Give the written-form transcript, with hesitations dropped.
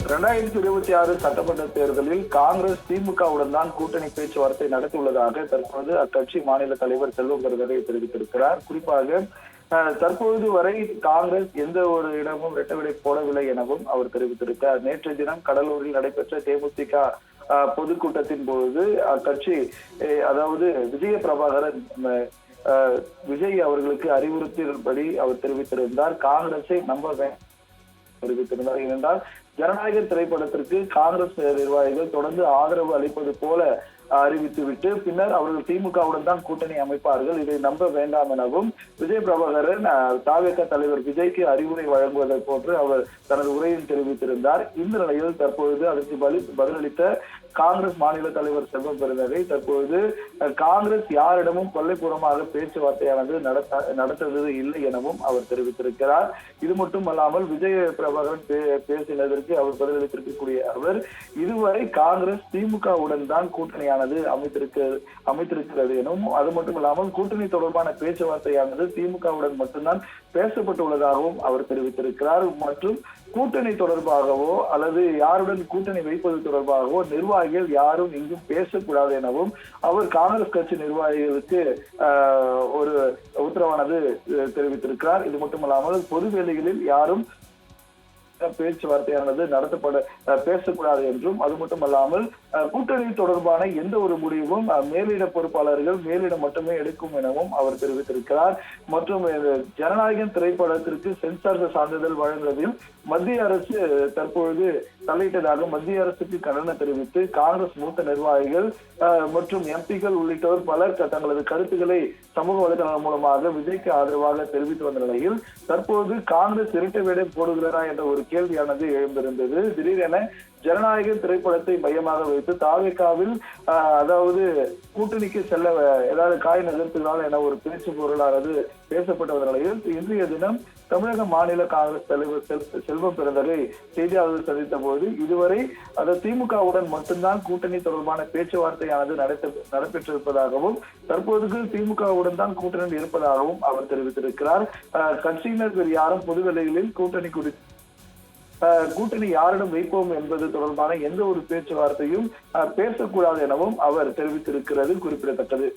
2026 சட்டமன்ற தேர்தலில் காங்கிரஸ் திமுகவுடன் தான் கூட்டணி பேச்சுவார்த்தை நடத்தியுள்ளதாக தற்போது அக்கட்சி மாநில தலைவர் செல்வம் பெருந்தகை தெரிவித்திருக்கிறார். குறிப்பாக தற்பொழுது வரை காங்கிரஸ் எந்த ஒரு இடமும் ரெட்டவிடை போடவில்லை எனவும் அவர் தெரிவித்திருக்கிறார். நேற்றைய தினம் கடலூரில் நடைபெற்ற தேமுதிக பொதுக்கூட்டத்தின் போது அக்கட்சி அதாவது விஜய பிரபாகரன் விஜய் அவர்களுக்கு அறிவுறுத்தியபடி அவர் தெரிவித்திருந்தார். காங்கிரஸை நம்ப தெரிவித்திருந்தார். ஏனென்றால் ஜனநாயக திரைப்படத்திற்கு காங்கிரஸ் நிர்வாகிகள் தொடர்ந்து ஆதரவு அளிப்பது போல அறிவித்துவிட்டு பின்னர் அவர்கள் திமுகவுடன் தான் கூட்டணி அமைப்பார்கள், இதை நம்ப வேண்டாம் எனவும் விஜய் பிரபாகரன் தாவேக தலைவர் விஜய்க்கு அறிவுரை வழங்குவதை போன்று அவர் தனது உரையில் தெரிவித்திருந்தார். இந்த நிலையில் தற்பொழுது அதற்கு பதிலளித்த காங்கிரஸ் மாநில தலைவர் செல்வம் பெருந்தகை தற்பொழுது காங்கிரஸ் யாரிடமும் கொல்லைப்புறமாக பேச்சுவார்த்தையானது நடத்துவது இல்லை எனவும் அவர் தெரிவித்திருக்கிறார். இது மட்டுமல்லாமல் விஜய் பிரபாகரன் பேசினதற்கு அவர் பதிலளித்திருக்கக்கூடிய அவர் இதுவரை காங்கிரஸ் திமுகவுடன் தான் கூட்டணியானது அமைத்திருக்கிறது எனவும் அது மட்டுமில்லாமல் கூட்டணி தொடர்பான பேச்சுவார்த்தையானது திமுகவுடன் மட்டும்தான் பேசப்பட்டுள்ளதாகவும் அவர் தெரிவித்திருக்கிறார். மற்றும் கூட்டணி தொடர்பாகவோ அல்லது யாருடன் கூட்டணி வைப்பது தொடர்பாகவோ நிர்வாகிகள் யாரும் இங்கும் பேசக்கூடாது எனவும் அவர் காங்கிரஸ் கட்சி நிர்வாகிகளுக்கு ஒரு உத்தரவானது தெரிவித்திருக்கிறார். இது மட்டுமல்லாமல் பொது வேலைகளில் யாரும் பேச்சுவார்த்தையானது பேசக்கூடாது என்றும் அது மட்டுமல்லாமல் கூட்டணி தொடர்பான எந்த ஒரு முடிவும் மேலிட பொறுப்பாளர்கள் மேலிடம் மட்டுமே எடுக்கும் எனவும் அவர் தெரிவித்திருக்கிறார். மற்றும் ஜனநாயகம் திரைப்படத்திற்கு சென்சார் சான்றிதழ் வழங்குவதில் மத்திய அரசு தற்பொழுது தலையிட்டதாக மத்திய அரசுக்கு கண்டனம் தெரிவித்து காங்கிரஸ் மூத்த நிர்வாகிகள் மற்றும் எம்பிக்கள் உள்ளிட்டோர் பலர் தங்களது கருத்துக்களை சமூக வலைதளம் மூலமாக விஜய்க்கு ஆதரவாக தெரிவித்து வந்த நிலையில் தற்போது காங்கிரஸ் இரட்டை வேடை போடுகிறதா என்ற ஒரு கேள்வியானது எழுந்திருந்தது. திடீரென ஜனநாயக திரைப்படத்தை மையமாக வைத்து தாவேகாவில் அதாவது கூட்டணிக்கு செல்ல ஏதாவது காய் நகர்த்துகிறாள் என ஒரு பேச்சு பொருளானது பேசப்பட்ட நிலையில் இன்றைய தினம் தமிழக மாநில காங்கிரஸ் தலைவர் செல்வம் பெருந்தகை செய்தியாளர்கள் சந்தித்த போது இதுவரை அது திமுகவுடன் மட்டும்தான் கூட்டணி தொடர்பான பேச்சுவார்த்தையானது நடைபெற்றிருப்பதாகவும் தற்போது திமுகவுடன் தான் கூட்டணி இருப்பதாகவும் அவர் தெரிவித்திருக்கிறார். கட்சியினர் வேறு யாரும் பொது வேலைகளில் கூட்டணி யாரிடம் வைப்போம் என்பது தொடர்பான எந்த ஒரு பேச்சுவார்த்தையும் பேசக்கூடாது எனவும் அவர் தெரிவித்திருக்கிறது குறிப்பிடத்தக்கது.